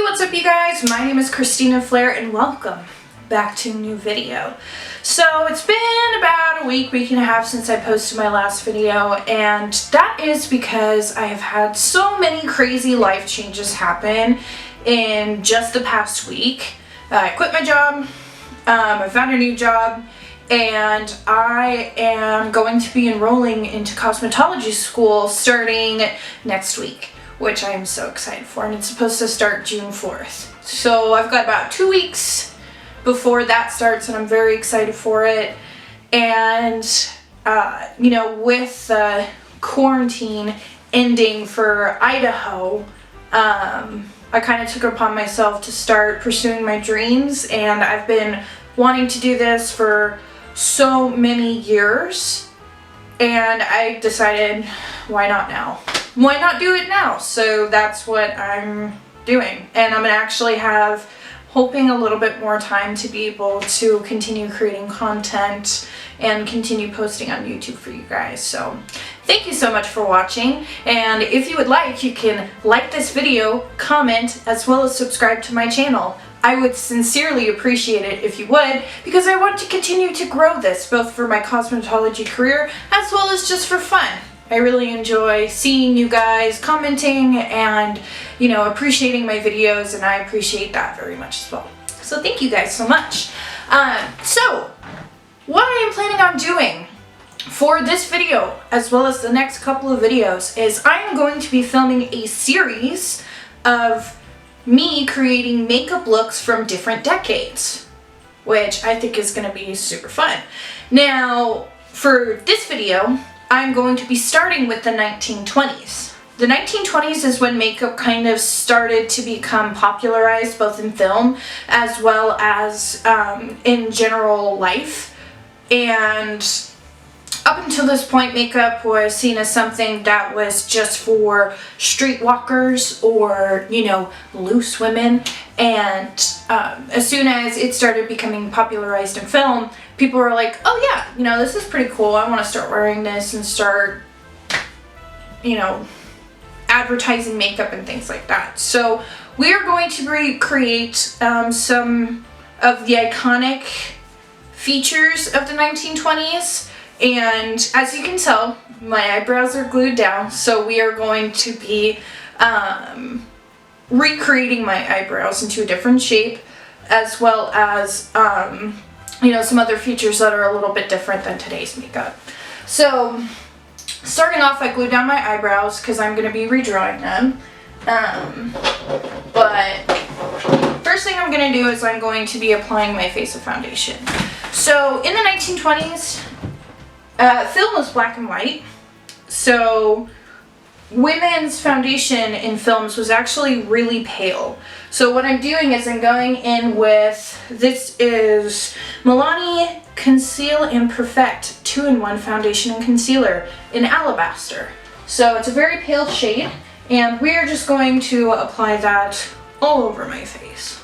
Hey, what's up you guys? My name is Christina Flair and welcome back to a new video. So it's been about a week and a half since I posted my last video, and that is because I have had so many crazy life changes happen in just the past week. I quit my job, I found a new job, and I am going to be enrolling into cosmetology school starting next week, which I'm so excited for, and it's supposed to start June 4th. So I've got about 2 weeks before that starts, and I'm very excited for it. And, with the quarantine ending for Idaho, I kind of took it upon myself to start pursuing my dreams, and I've been wanting to do this for so many years, and I decided, why not now? Why not do it now? So that's what I'm doing, and I'm gonna actually have, hoping a little bit more time to be able to continue creating content and continue posting on YouTube for you guys. So thank you so much for watching, and if you would like, you can like this video, comment, as well as subscribe to my channel. I would sincerely appreciate it if you would, because I want to continue to grow this, both for my cosmetology career as well as just for fun. I really enjoy seeing you guys commenting and, appreciating my videos, and I appreciate that very much as well. So thank you guys so much. So what I am planning on doing for this video, as well as the next couple of videos, is I am going to be filming a series of me creating makeup looks from different decades, which I think is going to be super fun. Now, for this video, I'm going to be starting with the 1920s. The 1920s is when makeup kind of started to become popularized, both in film as well as in general life. And up until this point, makeup was seen as something that was just for streetwalkers or, loose women. And as soon as it started becoming popularized in film, people were like, oh yeah, this is pretty cool. I want to start wearing this and start, advertising makeup and things like that. So we are going to recreate some of the iconic features of the 1920s. And as you can tell, my eyebrows are glued down, so we are going to be recreating my eyebrows into a different shape, as well as, some other features that are a little bit different than today's makeup. So, starting off, I glued down my eyebrows because I'm going to be redrawing them. But first thing I'm going to do is I'm going to be applying my face of foundation. So, in the 1920s, film was black and white, so women's foundation in films was actually really pale. So what I'm doing is I'm going in with, this is Milani Conceal and Perfect 2-in-1 foundation and concealer in Alabaster. So it's a very pale shade, and we're just going to apply that all over my face.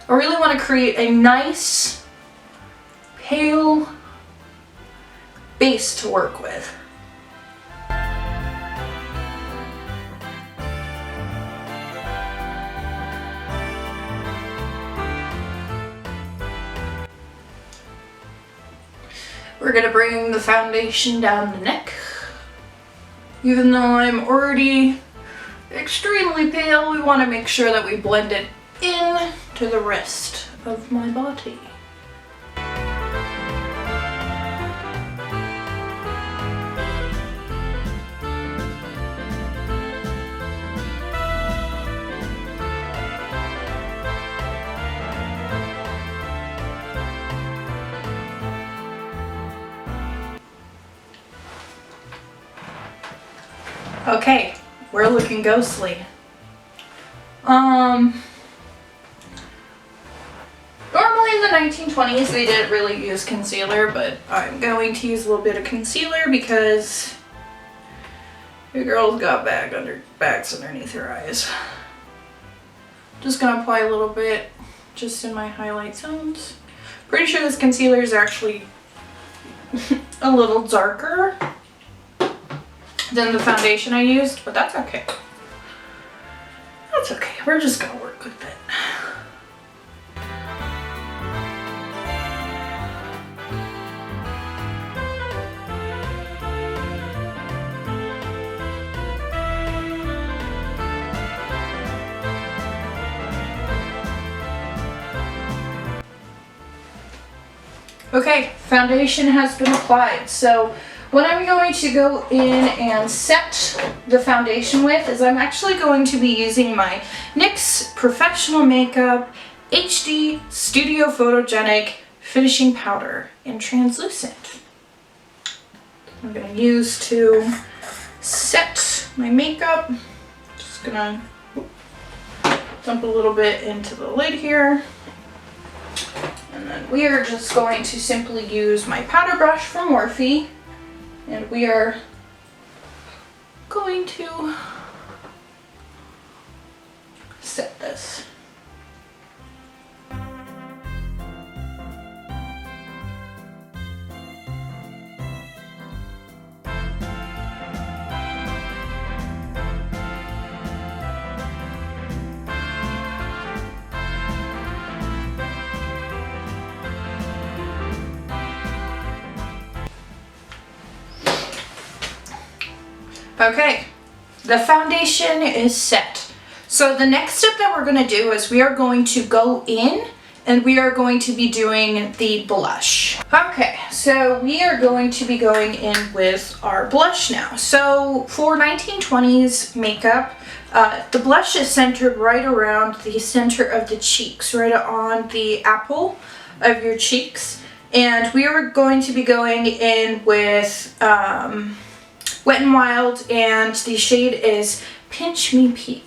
I really want to create a nice, pale base to work with. We're going to bring the foundation down the neck. Even though I'm already extremely pale, we want to make sure that we blend it in to the rest of my body. Okay, we're looking ghostly. Normally in the 1920s they didn't really use concealer, but I'm going to use a little bit of concealer because your girl's got bags underneath her eyes. Just gonna apply a little bit just in my highlight zones. Pretty sure this concealer is actually a little darker than the foundation I used, but that's okay. That's okay. We're just gonna work with it. Okay, foundation has been applied. So what I'm going to go in and set the foundation with is I'm actually going to be using my NYX Professional Makeup HD Studio Photogenic Finishing Powder in Translucent. I'm going to use to set my makeup. Just going to dump a little bit into the lid here. And then we are just going to simply use my powder brush from Morphe, and we are going to set this. Okay, the foundation is set. So the next step that we're going to do is we are going to go in and we are going to be doing the blush. Okay, so we are going to be going in with our blush now. So for 1920s makeup, the blush is centered right around the center of the cheeks, right on the apple of your cheeks. And we are going to be going in with Wet n Wild, and the shade is Pinch Me Pink.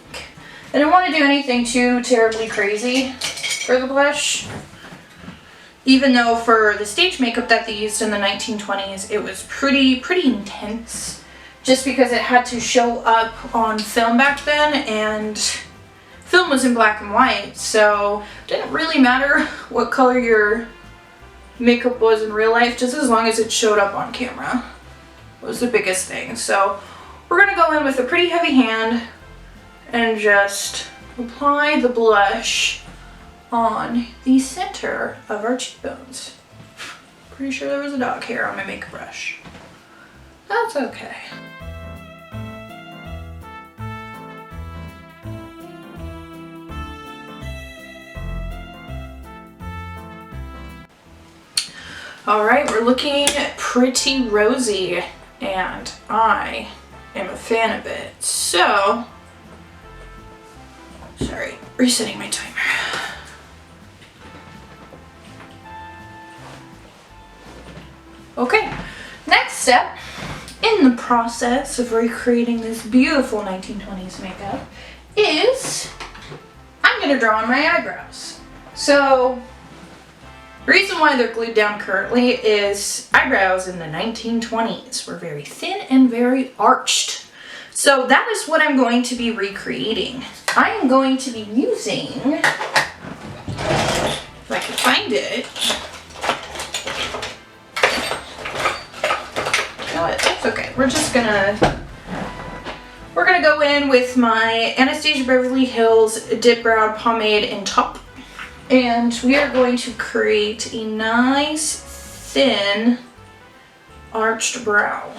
I don't want to do anything too terribly crazy for the blush, even though for the stage makeup that they used in the 1920s, it was pretty intense, just because it had to show up on film back then, and film was in black and white, so it didn't really matter what color your makeup was in real life, just as long as it showed up on camera. Was the biggest thing. So we're gonna go in with a pretty heavy hand and just apply the blush on the center of our cheekbones. Pretty sure there was a dog hair on my makeup brush. That's okay. All right, we're looking pretty rosy, and I am a fan of it. So, sorry, resetting my timer. Okay, next step in the process of recreating this beautiful 1920s makeup is I'm gonna draw on my eyebrows. So, the reason why they're glued down currently is eyebrows in the 1920s were very thin and very arched. So that is what I'm going to be recreating. I am going to be using, if I can find it, you know what, that's okay. We're gonna go in with my Anastasia Beverly Hills Dip Brow Pomade in Top. And we are going to create a nice, thin, arched brow.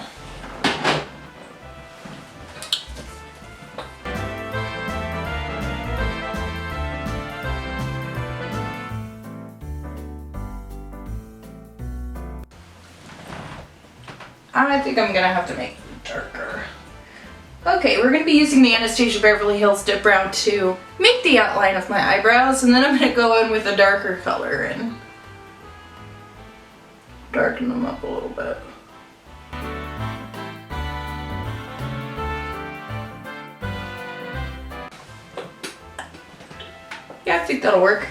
I think I'm gonna have to make it darker. Okay, we're going to be using the Anastasia Beverly Hills Dip Brow to make the outline of my eyebrows, and then I'm going to go in with a darker color and darken them up a little bit. Yeah, I think that'll work.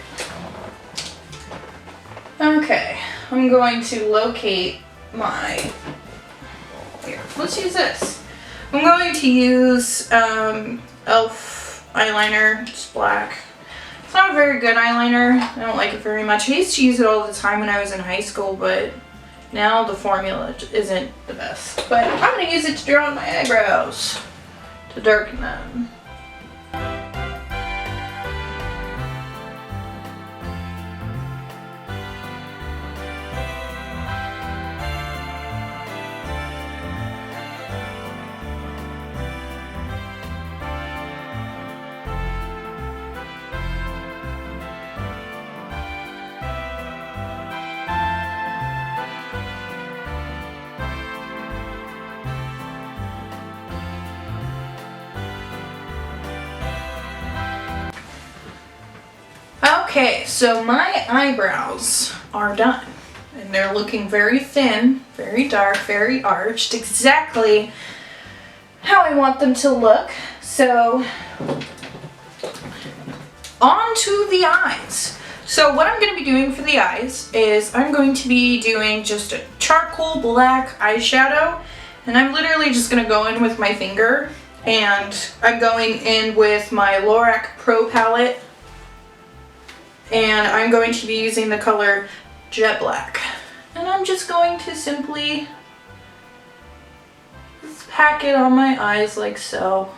Okay, I'm going to locate my... Here, let's use this. I'm going to use e.l.f. eyeliner, it's black. It's not a very good eyeliner, I don't like it very much. I used to use it all the time when I was in high school, but Now the formula isn't the best, but I'm gonna use it to draw on my eyebrows to darken them. Okay, so my eyebrows are done, and they're looking very thin, very dark, very arched, exactly how I want them to look. So, on to the eyes. So what I'm going to be doing for the eyes is I'm going to be doing just a charcoal black eyeshadow, and I'm literally just going to go in with my finger, and I'm going in with my Lorac Pro palette. And I'm going to be using the color Jet Black. And I'm just going to simply just pack it on my eyes like so.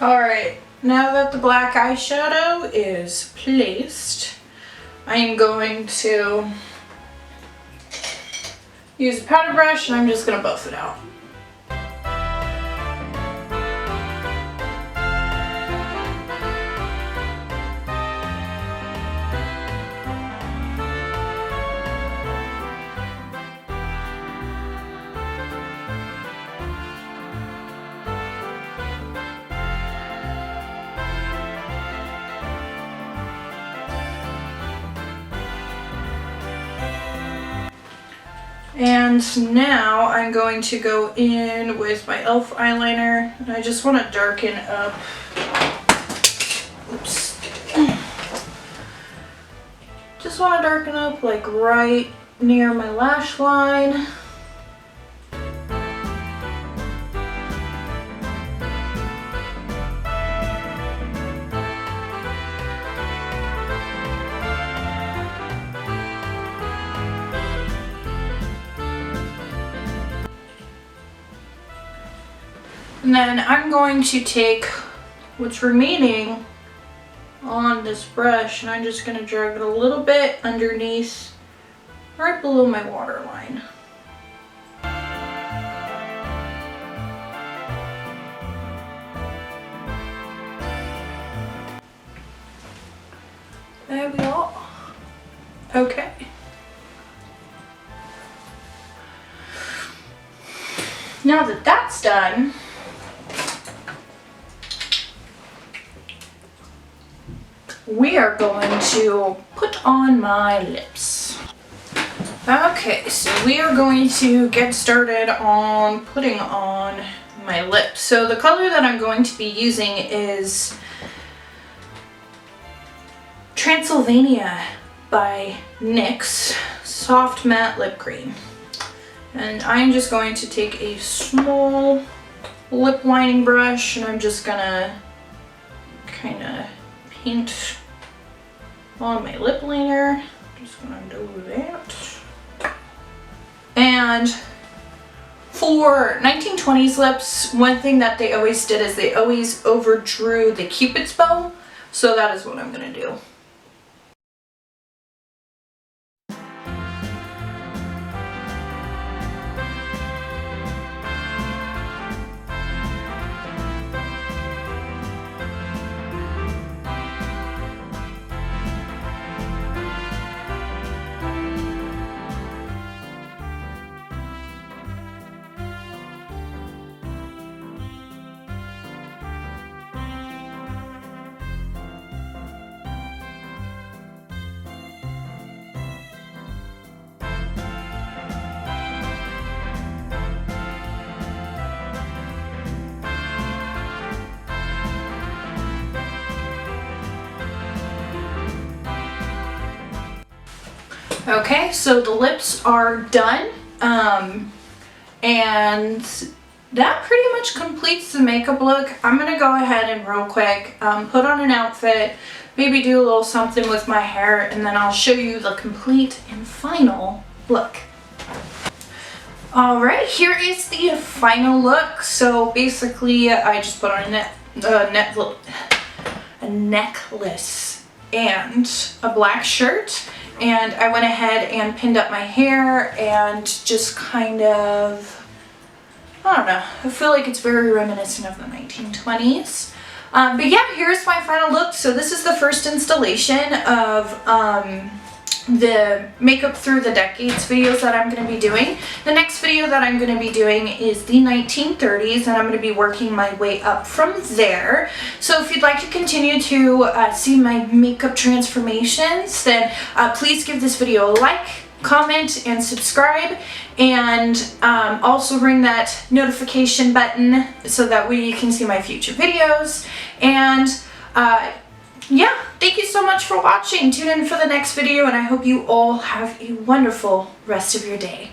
Alright, now that the black eyeshadow is placed, I am going to use a powder brush and I'm just going to buff it out. And now I'm going to go in with my e.l.f. eyeliner, and I just want to darken up. Oops. Just want to darken up like right near my lash line. And then I'm going to take what's remaining on this brush and I'm just going to drag it a little bit underneath, right below my waterline. There we are. Okay. Now that that's done, we are going to put on my lips. Okay, so we are going to get started on putting on my lips. So the color that I'm going to be using is Transylvania by NYX Soft Matte Lip Cream. And I'm just going to take a small lip lining brush and I'm just gonna kind of paint on my lip liner. Just gonna do that. And for 1920s lips, one thing that they always did is they always overdrew the Cupid's bow. So that is what I'm gonna do. Okay, so the lips are done, and that pretty much completes the makeup look. I'm gonna go ahead and real quick put on an outfit, maybe do a little something with my hair, and then I'll show you the complete and final look. Alright, here is the final look. So basically I just put on a necklace and a black shirt, and I went ahead and pinned up my hair and just kind of, I don't know, I feel like it's very reminiscent of the 1920s. But yeah, here's my final look. So this is the first installation of the Makeup Through the Decades videos that I'm going to be doing. The next video that I'm going to be doing is the 1930s, and I'm going to be working my way up from there. So if you'd like to continue to see my makeup transformations, then please give this video a like, comment, and subscribe, and also ring that notification button so that way you can see my future videos. And yeah, thank you so much for watching. Tune in for the next video, and I hope you all have a wonderful rest of your day.